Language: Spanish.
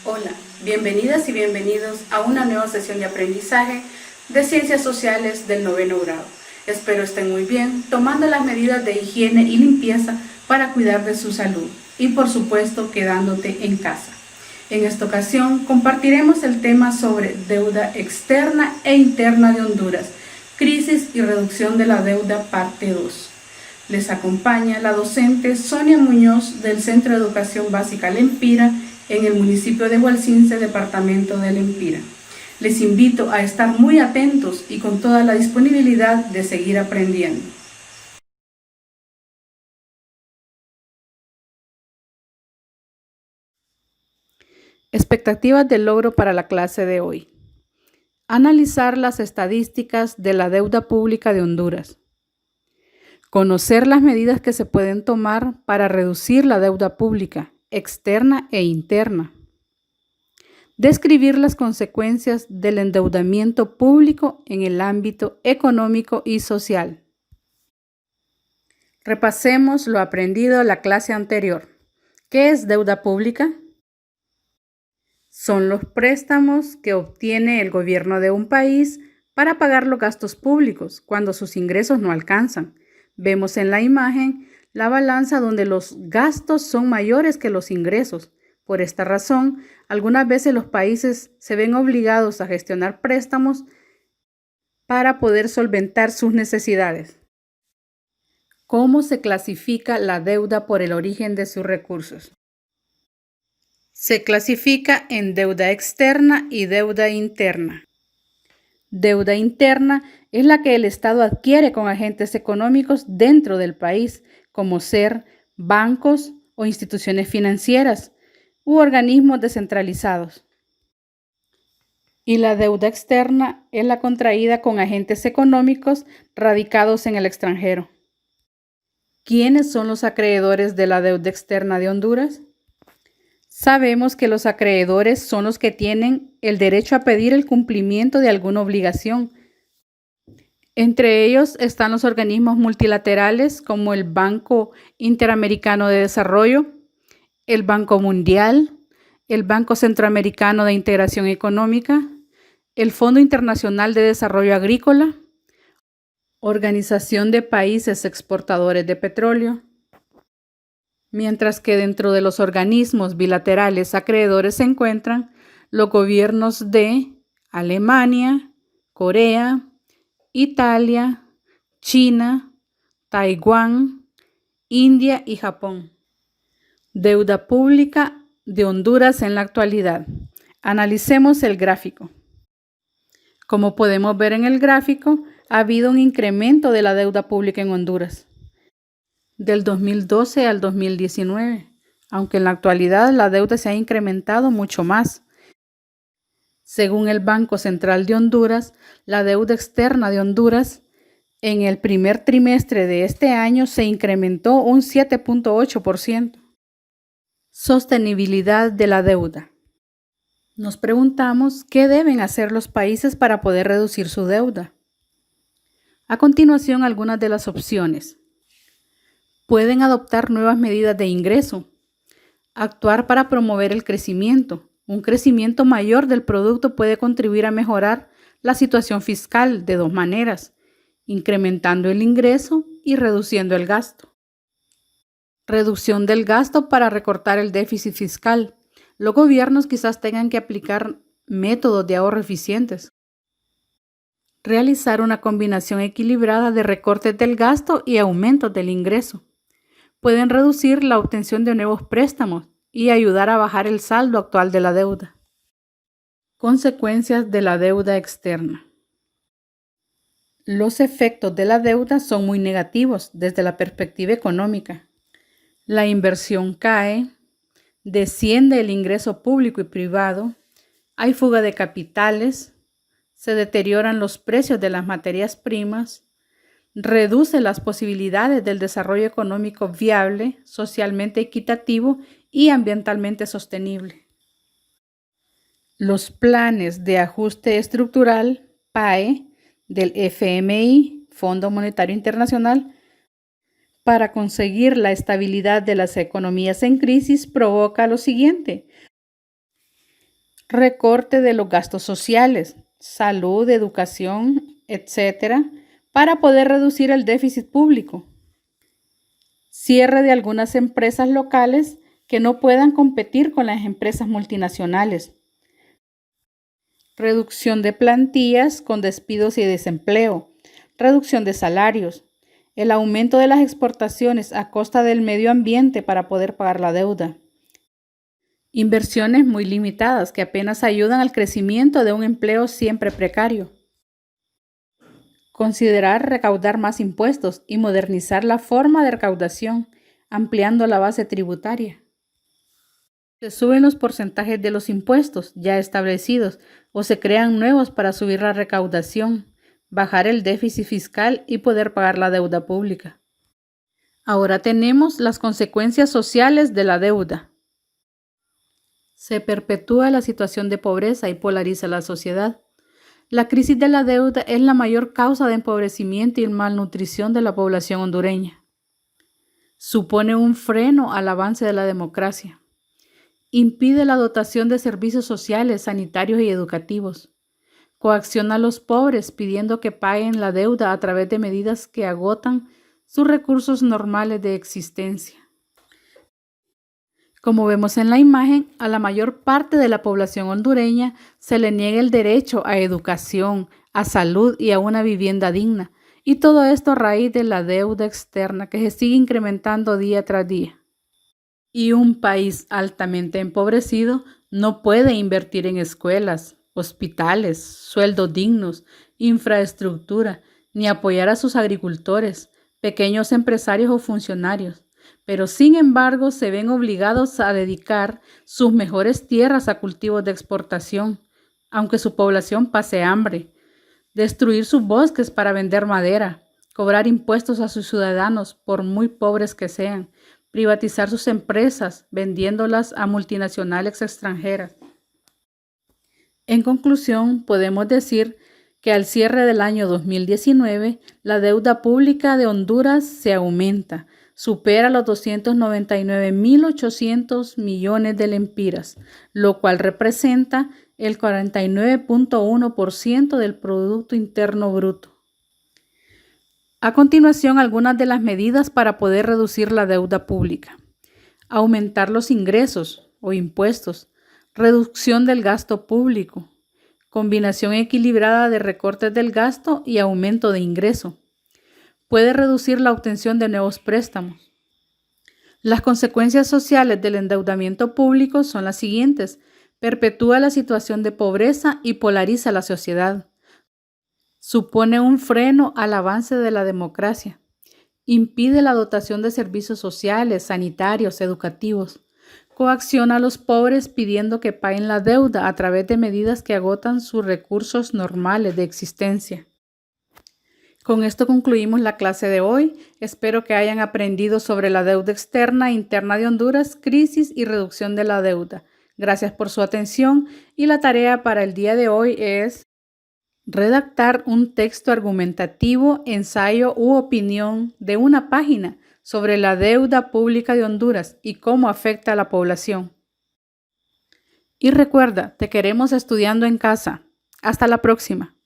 Hola, bienvenidas y bienvenidos a una nueva sesión de aprendizaje de Ciencias Sociales del 9º grado. Espero estén muy bien, tomando las medidas de higiene y limpieza para cuidar de su salud y por supuesto quedándote en casa. En esta ocasión compartiremos el tema sobre deuda externa e interna de Honduras, crisis y reducción de la deuda parte 2. Les acompaña la docente Sonia Muñoz del Centro de Educación Básica Lempira en el municipio de Hualcince, departamento de Lempira. Les invito a estar muy atentos y con toda la disponibilidad de seguir aprendiendo. Expectativas de logro para la clase de hoy. Analizar las estadísticas de la deuda pública de Honduras. Conocer las medidas que se pueden tomar para reducir la deuda pública, externa e interna. Describir las consecuencias del endeudamiento público en el ámbito económico y social. Repasemos lo aprendido en la clase anterior. ¿Qué es deuda pública? Son los préstamos que obtiene el gobierno de un país para pagar los gastos públicos cuando sus ingresos no alcanzan. Vemos en la imagen la balanza donde los gastos son mayores que los ingresos. Por esta razón, algunas veces los países se ven obligados a gestionar préstamos para poder solventar sus necesidades. ¿Cómo se clasifica la deuda por el origen de sus recursos? Se clasifica en deuda externa y deuda interna. Deuda interna es la que el Estado adquiere con agentes económicos dentro del país, como ser bancos o instituciones financieras u organismos descentralizados. Y la deuda externa es la contraída con agentes económicos radicados en el extranjero. ¿Quiénes son los acreedores de la deuda externa de Honduras? Sabemos que los acreedores son los que tienen el derecho a pedir el cumplimiento de alguna obligación. Entre ellos están los organismos multilaterales como el Banco Interamericano de Desarrollo, el Banco Mundial, el Banco Centroamericano de Integración Económica, el Fondo Internacional de Desarrollo Agrícola, Organización de Países Exportadores de Petróleo. Mientras que dentro de los organismos bilaterales acreedores se encuentran los gobiernos de Alemania, Corea, Italia, China, Taiwán, India y Japón. Deuda pública de Honduras en la actualidad. Analicemos el gráfico. Como podemos ver en el gráfico, ha habido un incremento de la deuda pública en Honduras del 2012 al 2019, aunque en la actualidad la deuda se ha incrementado mucho más. Según el Banco Central de Honduras, la deuda externa de Honduras en el primer trimestre de este año se incrementó un 7.8%. Sostenibilidad de la deuda. Nos preguntamos qué deben hacer los países para poder reducir su deuda. A continuación, algunas de las opciones. Pueden adoptar nuevas medidas de ingreso, actuar para promover el crecimiento. Un crecimiento mayor del producto puede contribuir a mejorar la situación fiscal de dos maneras, incrementando el ingreso y reduciendo el gasto. Reducción del gasto para recortar el déficit fiscal. Los gobiernos quizás tengan que aplicar métodos de ahorro eficientes. Realizar una combinación equilibrada de recortes del gasto y aumentos del ingreso. Pueden reducir la obtención de nuevos préstamos y ayudar a bajar el saldo actual de la deuda. Consecuencias de la deuda externa. Los efectos de la deuda son muy negativos desde la perspectiva económica. La inversión cae, desciende el ingreso público y privado, hay fuga de capitales, se deterioran los precios de las materias primas, reduce las posibilidades del desarrollo económico viable, socialmente equitativo y ambientalmente sostenible. Los planes de ajuste estructural, PAE, del FMI, Fondo Monetario Internacional, para conseguir la estabilidad de las economías en crisis provoca lo siguiente: recorte de los gastos sociales, salud, educación, etcétera, para poder reducir el déficit público. Cierre de algunas empresas locales que no puedan competir con las empresas multinacionales. Reducción de plantillas con despidos y desempleo. Reducción de salarios. El aumento de las exportaciones a costa del medio ambiente para poder pagar la deuda. Inversiones muy limitadas que apenas ayudan al crecimiento de un empleo siempre precario. Considerar recaudar más impuestos y modernizar la forma de recaudación, ampliando la base tributaria. Se suben los porcentajes de los impuestos ya establecidos o se crean nuevos para subir la recaudación, bajar el déficit fiscal y poder pagar la deuda pública. Ahora tenemos las consecuencias sociales de la deuda. Se perpetúa la situación de pobreza y polariza la sociedad. La crisis de la deuda es la mayor causa de empobrecimiento y malnutrición de la población hondureña. Supone un freno al avance de la democracia. Impide la dotación de servicios sociales, sanitarios y educativos. Coacciona a los pobres pidiendo que paguen la deuda a través de medidas que agotan sus recursos normales de existencia. Como vemos en la imagen, a la mayor parte de la población hondureña se le niega el derecho a educación, a salud y a una vivienda digna, y todo esto a raíz de la deuda externa que se sigue incrementando día tras día. Y un país altamente empobrecido no puede invertir en escuelas, hospitales, sueldos dignos, infraestructura, ni apoyar a sus agricultores, pequeños empresarios o funcionarios. Pero sin embargo se ven obligados a dedicar sus mejores tierras a cultivos de exportación, aunque su población pase hambre, destruir sus bosques para vender madera, cobrar impuestos a sus ciudadanos por muy pobres que sean, privatizar sus empresas vendiéndolas a multinacionales extranjeras. En conclusión, podemos decir que al cierre del año 2019, la deuda pública de Honduras se aumenta, supera los 299.800 millones de lempiras, lo cual representa el 49.1% del Producto Interno Bruto. A continuación, algunas de las medidas para poder reducir la deuda pública. Aumentar los ingresos o impuestos, reducción del gasto público, combinación equilibrada de recortes del gasto y aumento de ingreso. Puede reducir la obtención de nuevos préstamos. Las consecuencias sociales del endeudamiento público son las siguientes. Perpetúa la situación de pobreza y polariza la sociedad. Supone un freno al avance de la democracia. Impide la dotación de servicios sociales, sanitarios, educativos. Coacciona a los pobres pidiendo que paguen la deuda a través de medidas que agotan sus recursos normales de existencia. Con esto concluimos la clase de hoy. Espero que hayan aprendido sobre la deuda externa e interna de Honduras, crisis y reducción de la deuda. Gracias por su atención y la tarea para el día de hoy es redactar un texto argumentativo, ensayo u opinión de una página sobre la deuda pública de Honduras y cómo afecta a la población. Y recuerda, te queremos estudiando en casa. Hasta la próxima.